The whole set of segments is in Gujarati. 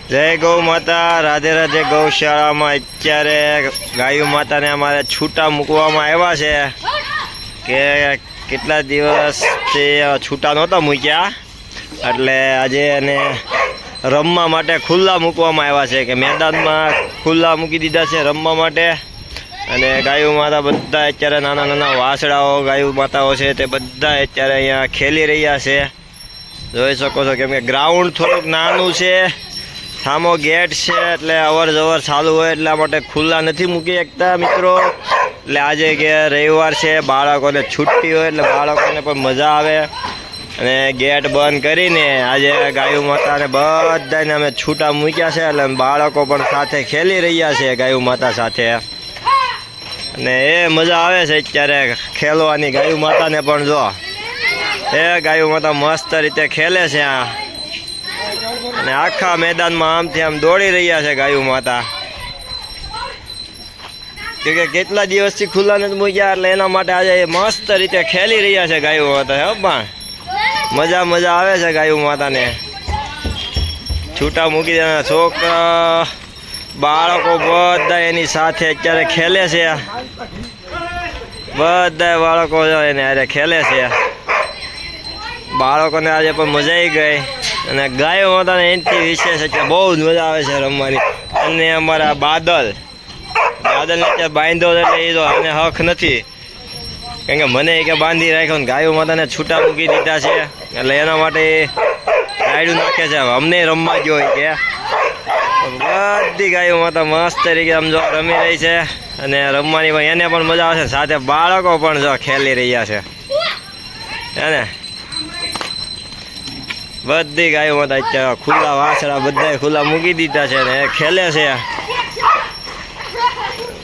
जय गौ माता। राधे राधे। गौशाला में अत्यारे गायु माता ने अमारे छूटा मूकवामां आव्या छे के केटला दिवसथी छूटा नहोता मूक्या एटले आजे एने रमवा माटे खुल्ला मूकवामां आव्या छे के मैदान में खुल्ला मूकी दीधा छे रमवा माटे। अने गायु माता बधा अत्यारे नाना नाना वासड़ाओ गायु माताओ छे ते बधा अत्यारे अहींया खेली रह्या छे। जोई शको छो केम के ग्राउंड थोड़ुंक नानुं छे, सामो गेट है एटले अवर जवर चालू होय એટલા માટે खुल्ला नहीं मूकी શકતા मित्रों। એટલે આજે કે રવિવાર છે, બાળકોને છૂટી હોય એટલે બાળકોને પણ મજા આવે અને ગેટ બંધ કરીને આજે ગાયુ માતાને બધાને અમે છૂટા મૂક્યા છે એટલે બાળકો પણ સાથે ખેલી રહ્યા છે ગાયુ માતા સાથે અને એ મજા આવે છે અત્યારે ખેલવાની। ગાયુ માતાને પણ જો એ ગાયુ માતા મસ્ત રીતે ખેલે છે આ અને આખા મેદાનમાં આમથી આમ દોડી રહ્યા છે ગાયુ માતા કે કેટલા દિવસથી ખુલ્લા નથી મૂક્યા એટલે એના માટે આજે મસ્ત રીતે ખેલી રહ્યા છે ગાયુ માતા। હે પણ મજા આવે છે ગાયુ માતાને છૂટા મૂકી દેવાના। છોકરા બાળકો બધા એની સાથે અત્યારે ખેલે છે, બધા બાળકો એને આજે ખેલે છે। બાળકોને આજે પણ મજા આવી ગઈ અને ગાયો માતાને એનાથી વિશેષ અત્યારે બહુ જ મજા આવે છે રમવાની। અને અમારા બાદલને અત્યારે બાંધ્યો એટલે એ તો આને હક નથી કેમ કે મને કે બાંધી રાખ્યો ને ગાયો માતાને છૂટા મૂકી દીધા છે એટલે એના માટે રાયડું નાખે છે અમને રમવા જ હોય કે બધી ગાયો માતા મસ્ત તરીકે આમ જો રમી રહી છે અને રમવાની પણ એને પણ મજા આવે છે, સાથે બાળકો પણ જો ખેલી રહ્યા છે એને બધી ગાયો માતા અત્યારે ખુલ્લા વાસડા બધા ખુલ્લા મૂકી દીધા છે ને ખેલે છે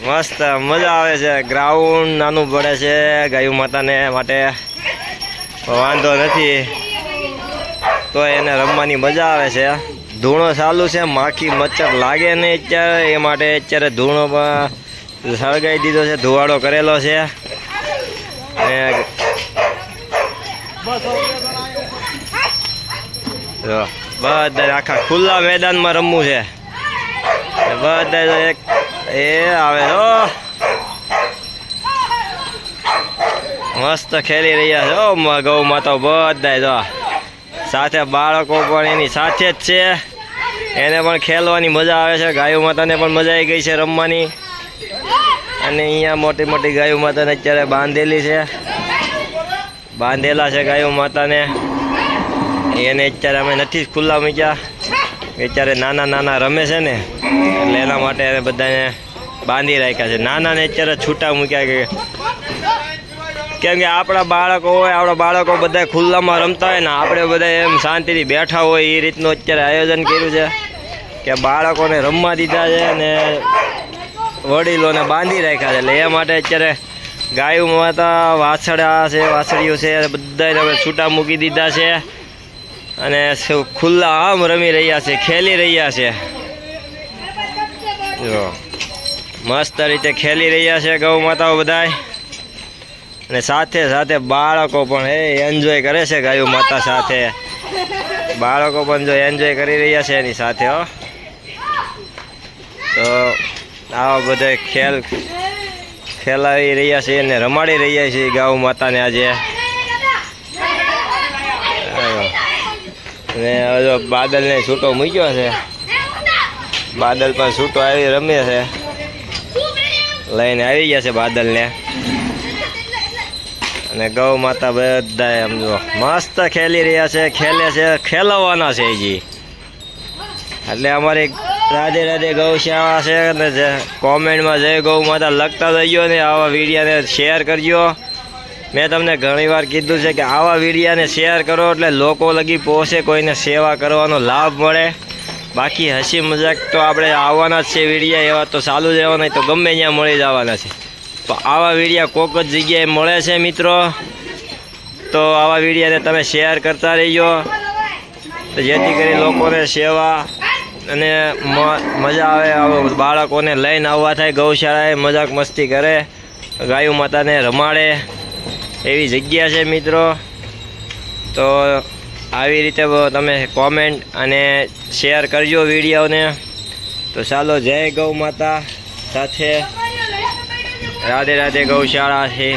મસ્ત મજા આવે છે। ગ્રાઉન્ડ નાનું પડે છે ગાયુ માતાને માટે વાંધો નથી તો એને રમવાની મજા આવે છે। ધૂણો ચાલુ છે, માખી મચ્છર લાગે નહીં અત્યારે એ માટે અત્યારે ધૂણો પણ સળગાવી દીધો છે, ધુવાડો કરેલો છે બધા આખા ખુલ્લા મેદાનમાં રમવું છે બધા એક એ આવે તો મસ્ત ખેલી રહ્યા છે ગૌ માતા બધા જો સાથે બાળકો પણ એની સાથે જ છે, એને પણ ખેલવાની મજા આવે છે। ગાયુ માતાને પણ મજા આવી ગઈ છે રમવાની અને અહીંયા મોટી મોટી ગાયુ માતાને અત્યારે બાંધેલા છે ગાયુ માતાને એને અત્યારે અમે નથી ખુલ્લા મૂક્યા અત્યારે નાના નાના રમે છે ને એટલે એના માટે એને બધાને બાંધી રાખ્યા છે। નાનાને અત્યારે છૂટા મૂક્યા કેમ કે આપણા બાળકો હોય, આપણા બાળકો બધા ખુલ્લામાં રમતા હોય ને આપણે બધા એમ શાંતિથી બેઠા હોય એ રીતનું અત્યારે આયોજન કર્યું છે કે બાળકોને રમવા દીધા છે અને વડીલોને બાંધી રાખ્યા છે એટલે એ માટે અત્યારે ગાયુ માતા વાછડા છે વાછડીઓ છે બધાને અમે છૂટા મૂકી દીધા છે અને ખુલ્લા આમ રમી રહ્યા છે, ખેલી રહ્યા છે જો મસ્ત રીતે ખેલી રહ્યા છે ગૌ માતાઓ બધા અને સાથે સાથે બાળકો પણ એન્જોય કરે છે ગાયુ માતા સાથે। બાળકો પણ જો એન્જોય કરી રહ્યા છે એની સાથે હો તો આવા બધા ખેલાવી રહ્યા છે અને રમાડી રહ્યા છે ગૌ માતાને આજે। અને હવે બાદલને છૂટો મૂક્યો છે, બાદલ પણ છૂટો આવી રમે છે, લઈને આવી ગયા છે બાદલને અને ગૌ માતા બધા એમ જો મસ્ત ખેલી રહ્યા છે, ખેલે છે, ખેલવાના છે હજી એટલે અમારી રાધે રાધે ગૌશાળા છે ને કોમેન્ટમાં જય ગૌ માતા લખતા જઈજો ને આવા વિડીયોને શેર કરજો। મેં તમને ઘણીવાર કીધું છે કે આવા વિડીયોને શેર કરો એટલે લોકો લગી પહોંચે, કોઈને સેવા કરવાનો લાભ મળે। બાકી હસી મજાક તો આપણે આવવાના જ છે વિડીયો, એવા તો ચાલુ જ રહેવાના તો ગમે ત્યાં મળી જવાના છે તો આવા વિડીયો કોઈક જ જગ્યાએ મળે છે મિત્રો। તો આવા વિડીયોને તમે શેર કરતા રહીજો તો જેથી કરી લોકોને સેવા અને મજા આવે। આવા બાળકોને લઈને આવવા થાય ગૌશાળાએ, મજાક મસ્તી કરે, ગાયુ માતાને રમાડે એવી જગ્યા છે મિત્રો। તો આવી રીતે તમે કોમેન્ટ અને શેર કરજો વિડીયોને. તો ચાલો, જય ગૌ માતા સાથે રાધે રાધે ગૌશાળા છે.